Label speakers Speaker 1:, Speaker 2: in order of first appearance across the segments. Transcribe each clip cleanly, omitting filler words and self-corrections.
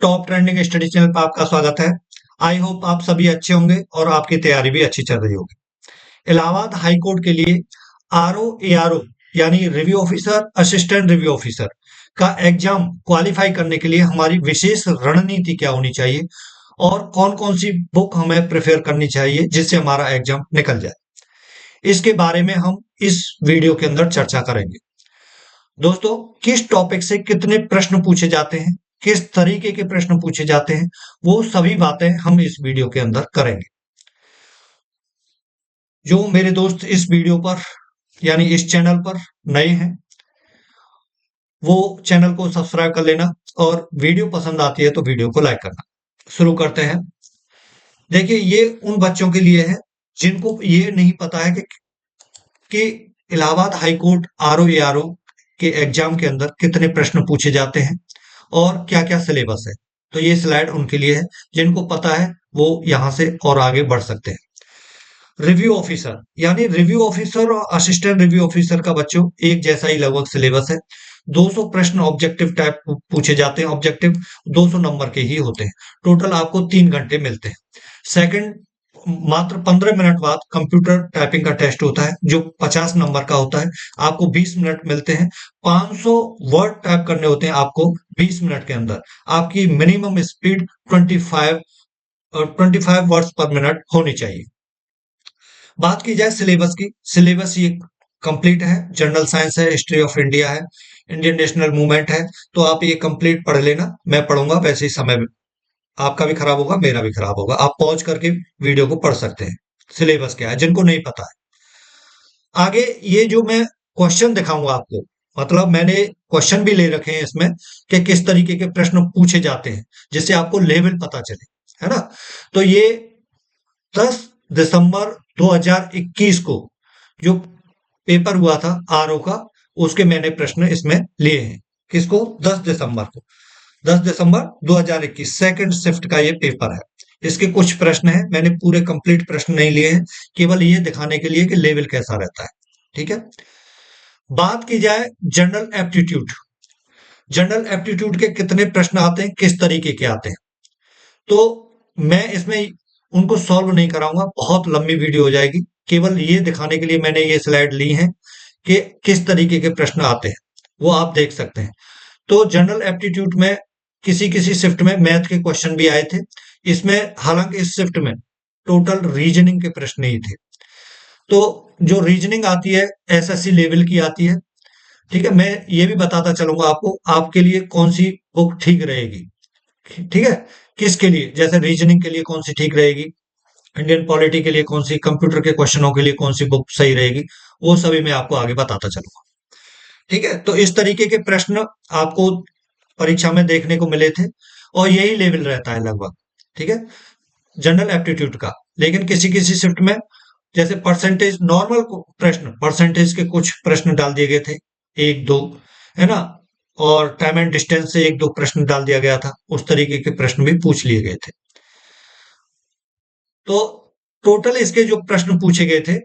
Speaker 1: Top trending study channel पर आपका स्वागत है। आई होप आप सभी अच्छे होंगे और आपकी तैयारी भी अच्छी चल रही होगी। इलाहाबाद हाई कोर्ट के लिए आरओ एआरओ यानी review officer, assistant review officer का एग्जाम क्वालिफाई करने के लिए हमारी विशेष रणनीति क्या होनी चाहिए और कौन कौन सी बुक हमें प्रेफर करनी चाहिए जिससे हमारा एग्जाम निकल जाए, इसके बारे में हम इस वीडियो के अंदर चर्चा करेंगे। दोस्तों, किस टॉपिक से कितने प्रश्न पूछे जाते हैं, किस तरीके के प्रश्न पूछे जाते हैं, वो सभी बातें हम इस वीडियो के अंदर करेंगे। जो मेरे दोस्त इस वीडियो पर यानी इस चैनल पर नए हैं वो चैनल को सब्सक्राइब कर लेना और वीडियो पसंद आती है तो वीडियो को लाइक करना। शुरू करते हैं। देखिए, ये उन बच्चों के लिए है जिनको ये नहीं पता है कि Allahabad high court RO ARO के एग्जाम के अंदर कितने प्रश्न पूछे जाते हैं और क्या क्या सिलेबस है। तो ये स्लाइड उनके लिए है, जिनको पता है वो यहां से और आगे बढ़ सकते हैं। रिव्यू ऑफिसर यानी रिव्यू ऑफिसर और असिस्टेंट रिव्यू ऑफिसर का बच्चों एक जैसा ही लगभग सिलेबस है। 200 प्रश्न ऑब्जेक्टिव टाइप पूछे जाते हैं। ऑब्जेक्टिव 200 नंबर के ही होते हैं। टोटल आपको 3 घंटे मिलते हैं। सेकंड, मात्र 15 मिनट बाद कंप्यूटर टाइपिंग का टेस्ट होता है जो 50 नंबर का होता है। आपको 20 मिनट मिलते हैं। 500 वर्ड टाइप करने होते हैं आपको 20 मिनट के अंदर। आपकी मिनिमम स्पीड 25 वर्ड्स पर मिनट होनी चाहिए। बात की जाए सिलेबस की, सिलेबस ये कंप्लीट है। जनरल साइंस है, हिस्ट्री ऑफ इंडिया है, इंडियन नेशनल मूवमेंट है। तो आप ये कंप्लीट पढ़ लेना। मैं पढ़ूंगा, वैसे ही समय आपका भी खराब होगा, मेरा भी खराब होगा। आप पॉज करके वीडियो को पढ़ सकते हैं। सिलेबस क्या है जिनको नहीं पता है। आगे ये जो मैं क्वेश्चन दिखाऊंगा आपको, मतलब मैंने क्वेश्चन भी ले रखे हैं इसमें कि किस तरीके के प्रश्न पूछे जाते हैं जिससे आपको लेवल पता चले, है ना। तो ये 10 दिसंबर 2021 को जो पेपर हुआ था आरओ का, उसके मैंने प्रश्न इसमें लिए हैं। किसको? 10 दिसंबर को। 10 दिसंबर 2021 सेकंड शिफ्ट का ये पेपर है। इसके कुछ प्रश्न हैं, मैंने पूरे कंप्लीट प्रश्न नहीं लिए हैं, केवल ये दिखाने के लिए कि लेवल कैसा रहता है। ठीक है। बात की जाए जनरल एप्टीट्यूड, जनरल एप्टीट्यूड के कितने प्रश्न आते हैं, किस तरीके के आते हैं, तो मैं इसमें उनको सॉल्व नहीं कराऊंगा, बहुत लंबी वीडियो हो जाएगी। केवल ये दिखाने के लिए मैंने ये स्लाइड ली है कि किस तरीके के प्रश्न आते हैं, वो आप देख सकते हैं। तो जनरल एप्टीट्यूड में किसी किसी शिफ्ट में मैथ के क्वेश्चन भी आए थे। इसमें हालांकि इस शिफ्ट में टोटल रीजनिंग के प्रश्न ही थे। तो जो रीजनिंग आती है एसएससी लेवल की आती है। ठीक है, मैं ये भी बताता चलूंगा आपको आपके लिए कौन सी बुक ठीक रहेगी। ठीक है, किसके लिए, जैसे रीजनिंग के लिए कौन सी ठीक रहेगी, इंडियन पॉलिटी के लिए कौन सी, कंप्यूटर के क्वेश्चनों के लिए कौन सी बुक सही रहेगी, वो सभी मैं आपको आगे बताता चलूंगा। ठीक है, तो इस तरीके के प्रश्न आपको परीक्षा में देखने को मिले थे और यही लेवल रहता है लगभग। ठीक है, जनरल एप्टीट्यूड का। लेकिन किसी किसी शिफ्ट में जैसे परसेंटेज, नॉर्मल प्रश्न परसेंटेज के कुछ प्रश्न डाल दिए गए थे, एक दो, है ना, और टाइम एंड डिस्टेंस से एक दो प्रश्न डाल दिया गया था। उस तरीके के प्रश्न भी पूछ लिए गए थे। तो टोटल इसके जो प्रश्न पूछे गए थे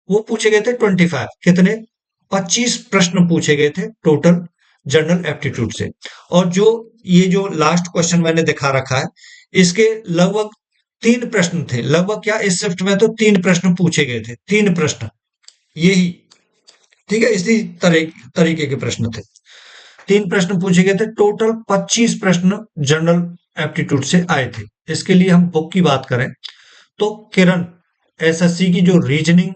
Speaker 1: वो पूछे गए थे 25, कितने, 25 प्रश्न पूछे गए थे टोटल जनरल एप्टीट्यूड से। और जो ये जो लास्ट क्वेश्चन मैंने दिखा रखा है, इसके लगभग 3 प्रश्न थे। लगभग क्या, इस शिफ्ट में तो 3 प्रश्न पूछे गए थे, 3 प्रश्न यही। ठीक है, इसी तरीके के प्रश्न थे। 3 प्रश्न पूछे गए थे। टोटल 25 प्रश्न जनरल एप्टीट्यूड से आए थे। इसके लिए हम बुक की बात करें तो किरण एसएससी की जो रीजनिंग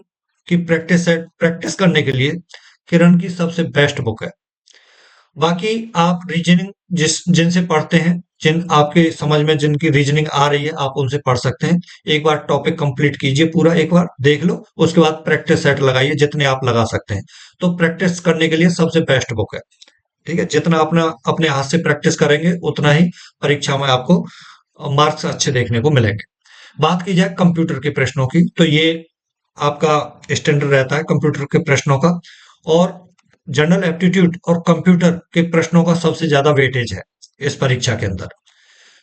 Speaker 1: की प्रैक्टिस है, प्रैक्टिस करने के लिए किरण की सबसे बेस्ट बुक है। बाकी आप रीजनिंग जिनसे पढ़ते हैं, जिन आपके समझ में जिनकी रीजनिंग आ रही है, आप उनसे पढ़ सकते हैं। एक बार टॉपिक कंप्लीट कीजिए, पूरा एक बार देख लो, उसके बाद प्रैक्टिस सेट लगाइए जितने आप लगा सकते हैं। तो प्रैक्टिस करने के लिए सबसे बेस्ट बुक है। ठीक है, जितना अपना अपने हाथ से प्रैक्टिस करेंगे उतना ही परीक्षा में आपको मार्क्स अच्छे देखने को मिलेंगे। बात की जाए कंप्यूटर के प्रश्नों की, तो ये आपका स्टैंडर्ड रहता है कंप्यूटर के प्रश्नों का। और जनरल एप्टीट्यूड और कंप्यूटर के प्रश्नों का सबसे ज्यादा वेटेज है इस परीक्षा के अंदर।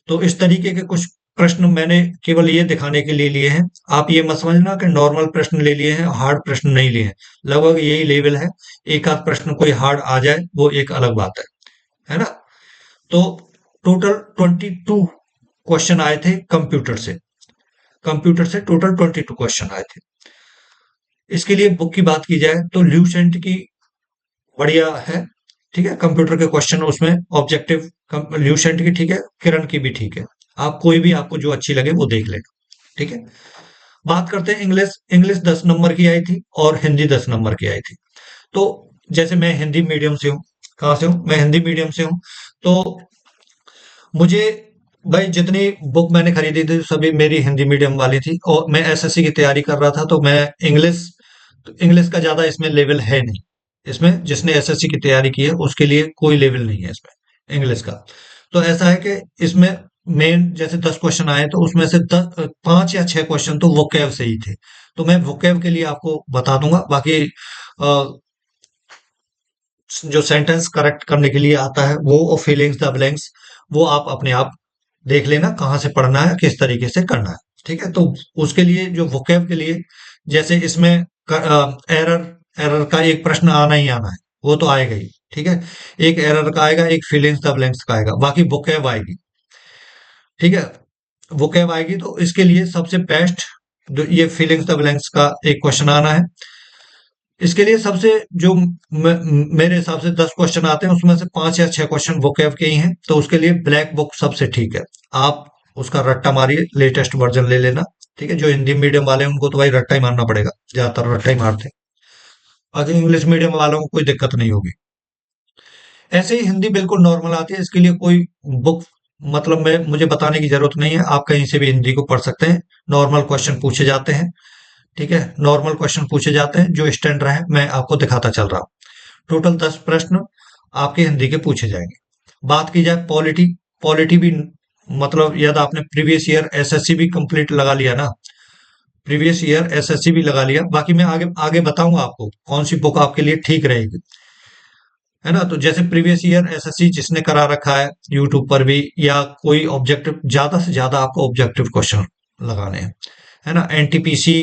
Speaker 1: तो इस तरीके के कुछ प्रश्न मैंने केवल ये दिखाने के लिए लिए हैं। आप ये मत समझना कि नॉर्मल प्रश्न ले लिए हैं, हार्ड प्रश्न नहीं लिए हैं। लगभग यही लेवल है। एक आध प्रश्न कोई हार्ड आ जाए वो एक अलग बात है ना। तो टोटल 22 क्वेश्चन आए थे कंप्यूटर से टोटल 22 क्वेश्चन आए थे। इसके लिए बुक की बात की जाए तो ल्यूसेंट की बढ़िया है, ठीक है। कंप्यूटर के क्वेश्चन उसमें ऑब्जेक्टिव ल्यूसेंट की ठीक है, किरण की भी ठीक है। आप कोई भी आपको जो अच्छी लगे वो देख लेना, ठीक है। बात करते हैं इंग्लिश। इंग्लिश 10 नंबर की आई थी और हिंदी 10 नंबर की आई थी। तो जैसे मैं हिंदी मीडियम से हूँ, कहाँ से हूँ, मैं हिंदी मीडियम से हूँ। तो मुझे भाई जितनी बुक मैंने खरीदी थी सभी मेरी हिंदी मीडियम वाली थी, और मैं एसएससी की तैयारी कर रहा था। तो मैं इंग्लिश इंग्लिश का ज्यादा इसमें लेवल है नहीं। इसमें जिसने एसएससी की तैयारी की है उसके लिए कोई लेवल नहीं है इसमें इंग्लिश का। तो ऐसा है कि इसमें मेन जैसे 10 क्वेश्चन आए तो उसमें से 5 या 6 क्वेश्चन तो वोकैब से ही थे। तो मैं वोकैब के लिए आपको बता दूंगा। बाकी जो सेंटेंस करेक्ट करने के लिए आता है वो, और फीलिंग्स द ब्लैंक्स, वो आप अपने आप देख लेना कहाँ से पढ़ना है, किस तरीके से करना है, ठीक है। तो उसके लिए जो वोकैब के लिए, जैसे इसमें एरर एरर का एक प्रश्न आना ही आना है, वो तो आएगा ही, ठीक है। एक एरर का आएगा, एक फीलिंग्स द ब्लैंक्स का आएगा, बाकी वोकैब आएगी, ठीक है। वोकैब आएगी तो इसके लिए सबसे बेस्ट जो ये फीलिंग्स द ब्लैंक्स का एक क्वेश्चन आना है। इसके लिए सबसे जो मेरे हिसाब से 10 क्वेश्चन आते हैं उसमें से 5 या 6 क्वेश्चन वोकैब के ही हैं। तो उसके लिए ब्लैक बुक सबसे ठीक है। आप उसका रट्टा मारिए, लेटेस्ट वर्जन ले लेना, ठीक है। जो हिंदी मीडियम वाले हैं उनको तो भाई रट्टा ही मारना पड़ेगा, ज्यादातर रट्टा ही मारते हैं। बाकी इंग्लिश मीडियम वालों को कोई दिक्कत नहीं होगी। ऐसे ही हिंदी बिल्कुल नॉर्मल आती है, इसके लिए कोई बुक मतलब मैं मुझे बताने की जरूरत नहीं है, आप कहीं से भी हिंदी को पढ़ सकते हैं। नॉर्मल क्वेश्चन पूछे जाते हैं, ठीक है। नॉर्मल क्वेश्चन पूछे जाते हैं, जो स्टैंडर्ड है मैं आपको दिखाता चल रहा हूँ। टोटल 10 प्रश्न आपके हिंदी के पूछे जाएंगे। बात की जाए पॉलिटी, पॉलिटी भी मतलब यदि आपने प्रीवियस ईयर एसएससी भी कंप्लीट लगा लिया ना, प्रीवियस ईयर एसएससी भी लगा लिया, बाकी मैं आगे आगे बताऊंगा आपको कौन सी बुक आपके लिए ठीक रहेगी, है ना। तो जैसे प्रीवियस ईयर एसएससी जिसने करा रखा है यूट्यूब पर भी, या कोई ऑब्जेक्टिव, ज्यादा से ज्यादा आपको ऑब्जेक्टिव क्वेश्चन लगाने हैं, है ना। एनटीपीसी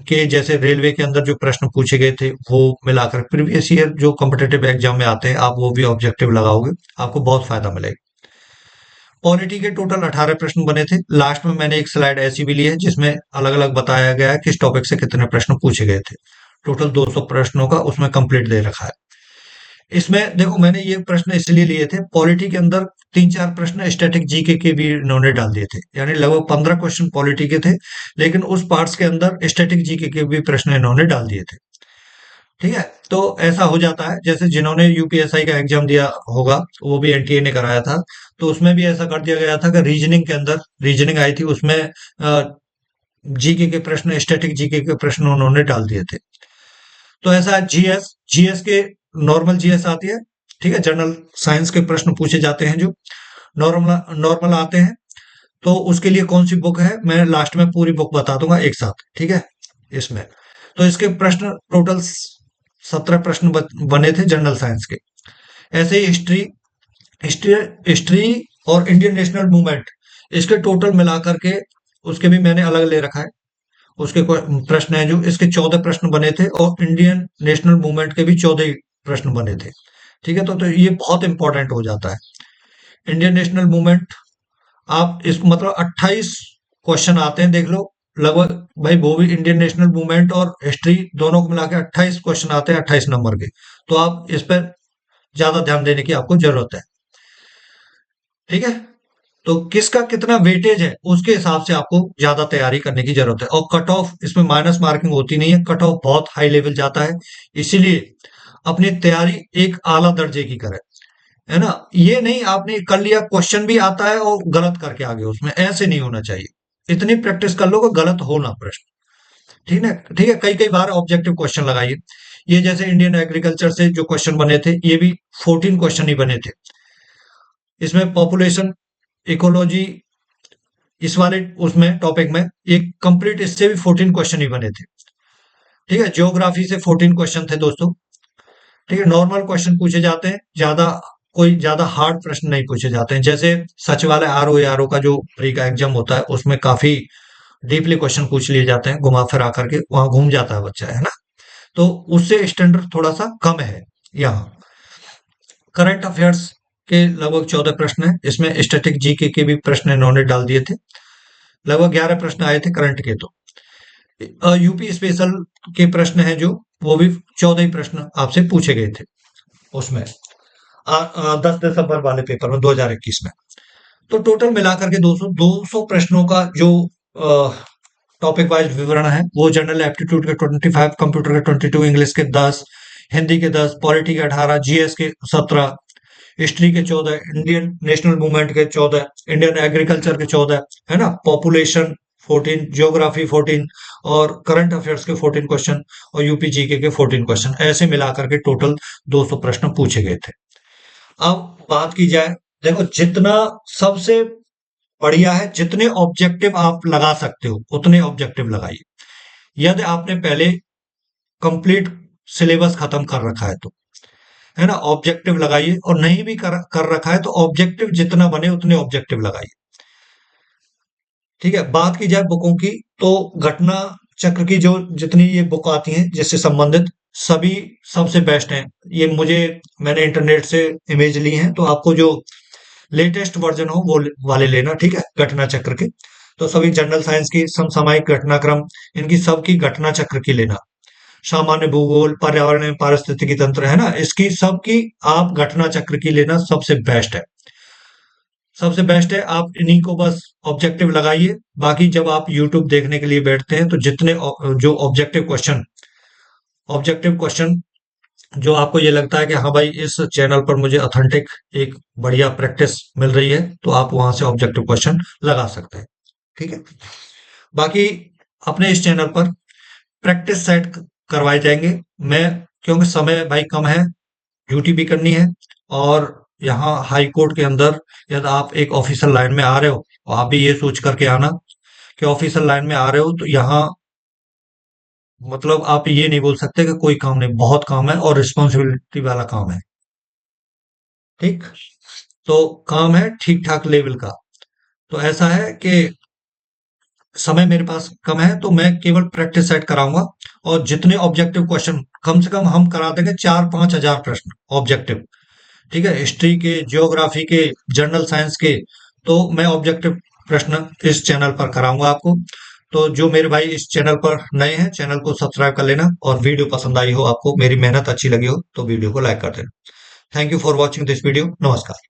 Speaker 1: के जैसे रेलवे के अंदर जो प्रश्न पूछे गए थे वो मिलाकर प्रीवियस ईयर जो कॉम्पिटेटिव एग्जाम में आते हैं, आप वो भी ऑब्जेक्टिव लगाओगे, आपको बहुत फायदा मिलेगा। पॉलिटी के टोटल 18 प्रश्न बने थे। लास्ट में मैंने एक स्लाइड ऐसी भी ली है जिसमें अलग अलग बताया गया है किस टॉपिक से कितने प्रश्न पूछे गए थे। टोटल 200 प्रश्नों का उसमें कंप्लीट दे रखा है। इसमें देखो मैंने ये प्रश्न इसलिए लिए थे, पॉलिटी के अंदर 3-4 प्रश्न स्टैटिक जीके के भी इन्होंने डाल दिए थे, यानी लगभग 15 क्वेश्चन पॉलिटी के थे, लेकिन उस पार्ट्स के अंदर स्टैटिक जीके के भी प्रश्न इन्होंने डाल दिए थे, ठीक है। तो ऐसा हो जाता है, जैसे जिन्होंने यूपीएसआई का एग्जाम दिया होगा, वो भी एनटीए ने कराया था, तो उसमें भी ऐसा कर दिया गया था कि रीजनिंग के अंदर, रीजनिंग आई थी उसमें जीके के प्रश्न, स्टैटिक जीके के प्रश्न उन्होंने डाल दिए थे। तो ऐसा जीएस, जीएस के नॉर्मल जीएस आती है, ठीक है। जनरल साइंस के प्रश्न पूछे जाते हैं जो नॉर्मल नॉर्मल आते हैं। तो उसके लिए कौन सी बुक है मैं लास्ट में पूरी बुक बता दूंगा एक साथ, ठीक है। इसमें तो इसके प्रश्न टोटल 17 प्रश्न बने थे जनरल साइंस के। ऐसे ही हिस्ट्री, हिस्ट्री हिस्ट्री और इंडियन नेशनल मूवमेंट, इसके टोटल मिलाकर के उसके भी मैंने अलग ले रखा है। उसके प्रश्न है जो इसके 14 प्रश्न बने थे, और इंडियन नेशनल मूवमेंट के भी 14 प्रश्न बने थे, ठीक है। तो ये बहुत इंपॉर्टेंट हो जाता है इंडियन नेशनल मूवमेंट। आप इसको मतलब 28 क्वेश्चन आते हैं, देख लो लगभग भाई, वो भी इंडियन नेशनल मूवमेंट और हिस्ट्री दोनों को मिला के 28 क्वेश्चन आते हैं, 28 नंबर के। तो आप इस पर ज्यादा ध्यान देने की आपको जरूरत है, ठीक है। तो किसका कितना वेटेज है उसके हिसाब से आपको ज्यादा तैयारी करने की जरूरत है। और कट ऑफ इसमें माइनस मार्किंग होती नहीं है, कट ऑफ बहुत हाई लेवल जाता है। इसीलिए अपनी तैयारी एक आला दर्जे की करें, है ना। ये नहीं आपने कर लिया, क्वेश्चन भी आता है और गलत करके आगे, उसमें ऐसे नहीं होना चाहिए। इतनी प्रैक्टिस कर लो कि गलत हो ना प्रश्न, ठीक है, ठीक है। कई कई बार ऑब्जेक्टिव क्वेश्चन लगाइए। ये जैसे इंडियन एग्रीकल्चर से जो क्वेश्चन बने थे, ये भी 14 क्वेश्चन ही बने थे। इसमें पॉपुलेशन, इकोलॉजी, इस वाले उसमें टॉपिक में एक कंप्लीट इससे भी 14 क्वेश्चन ही बने थे, ठीक है। ज्योग्राफी से 14 क्वेश्चन थे दोस्तों, ठीक है। नॉर्मल क्वेश्चन पूछे जाते हैं, ज्यादा कोई ज्यादा हार्ड प्रश्न नहीं पूछे जाते हैं। जैसे सचिवालय आरओ का जो प्री का एग्जाम होता है उसमें काफी डीपली क्वेश्चन पूछ लिए जाते हैं, घुमा फिरा करके वहां घूम जाता है बच्चा, है ना। तो उससे स्टैंडर्ड थोड़ा सा कम है यहाँ। करंट अफेयर्स के लगभग 14 प्रश्न है। इसमें स्टैटिक जीके के भी प्रश्न इन्होंने डाल दिए थे। लगभग 11 प्रश्न आए थे करंट के। तो यूपी स्पेशल के प्रश्न हैं जो, वो भी 14 ही प्रश्न आपसे पूछे गए थे उसमें, 10 दिसंबर वाले पेपर में 2021 में। तो टोटल मिलाकर के 200 प्रश्नों का जो टॉपिक वाइज विवरण है, वो जनरल एप्टीट्यूड के 25, कंप्यूटर के 22, इंग्लिश के 10, हिंदी के 10, पॉलिटी के 18, जीएस के 17, हिस्ट्री के 14, इंडियन नेशनल मूवमेंट के 14, इंडियन एग्रीकल्चर के 14, है ना, पॉपुलेशन 14, ज्योग्राफी 14 और करंट अफेयर्स के 14 क्वेश्चन और यूपी जीके के 14 क्वेश्चन, ऐसे मिलाकर के टोटल 200 प्रश्न पूछे गए थे। अब बात की जाए, देखो जितना सबसे बढ़िया है, जितने ऑब्जेक्टिव आप लगा सकते हो उतने ऑब्जेक्टिव लगाइए। यदि आपने पहले कंप्लीट सिलेबस खत्म कर रखा है तो, है ना, ऑब्जेक्टिव लगाइए, और नहीं भी कर रखा है तो ऑब्जेक्टिव जितना बने उतने ऑब्जेक्टिव लगाइए। ठीक है। बात की जाए बुकों की, तो घटना चक्र की जो जितनी ये बुक आती हैं जिससे संबंधित, सभी सबसे बेस्ट हैं। ये मैंने इंटरनेट से इमेज ली हैं, तो आपको जो लेटेस्ट वर्जन हो वो वाले लेना, ठीक है, घटना चक्र के। तो सभी जनरल साइंस की समसामयिक घटनाक्रम, इनकी सबकी घटना चक्र की लेना, सामान्य भूगोल, पर्यावरण एवं पारिस्थितिकी तंत्र, है ना, इसकी सबकी आप घटना चक्र की लेना, सबसे बेस्ट है। सबसे बेस्ट है, आप इन्हीं को बस ऑब्जेक्टिव लगाइए। बाकी जब आप यूट्यूब देखने के लिए बैठते हैं तो जितने जो ऑब्जेक्टिव क्वेश्चन जो आपको ये लगता है कि हाँ भाई इस चैनल पर मुझे ऑथेंटिक एक बढ़िया प्रैक्टिस मिल रही है, तो आप वहां से ऑब्जेक्टिव क्वेश्चन लगा सकते हैं। ठीक है। बाकी अपने इस चैनल पर प्रैक्टिस सेट करवाए जाएंगे। मैं, क्योंकि समय भाई कम है, ड्यूटी भी करनी है, और यहाँ हाई कोर्ट के अंदर यदि आप एक ऑफिसर लाइन में आ रहे हो, तो आप भी ये सोच करके आना कि ऑफिसर लाइन में आ रहे हो तो यहाँ मतलब आप ये नहीं बोल सकते कि कोई काम नहीं, बहुत काम है और रिस्पॉन्सिबिलिटी वाला काम है। ठीक। तो काम है ठीक ठाक लेवल का। तो ऐसा है कि समय मेरे पास कम है, तो मैं केवल प्रैक्टिस सेट कराऊंगा, और जितने ऑब्जेक्टिव क्वेश्चन कम से कम हम करा देंगे, 4-5 हजार प्रश्न ऑब्जेक्टिव। ठीक है। हिस्ट्री के, ज्योग्राफी के, जनरल साइंस के, तो मैं ऑब्जेक्टिव प्रश्न इस चैनल पर कराऊंगा आपको। तो जो मेरे भाई इस चैनल पर नए हैं, चैनल को सब्सक्राइब कर लेना, और वीडियो पसंद आई हो, आपको मेरी मेहनत अच्छी लगी हो, तो वीडियो को लाइक कर देना। Thank you for watching this video. नमस्कार।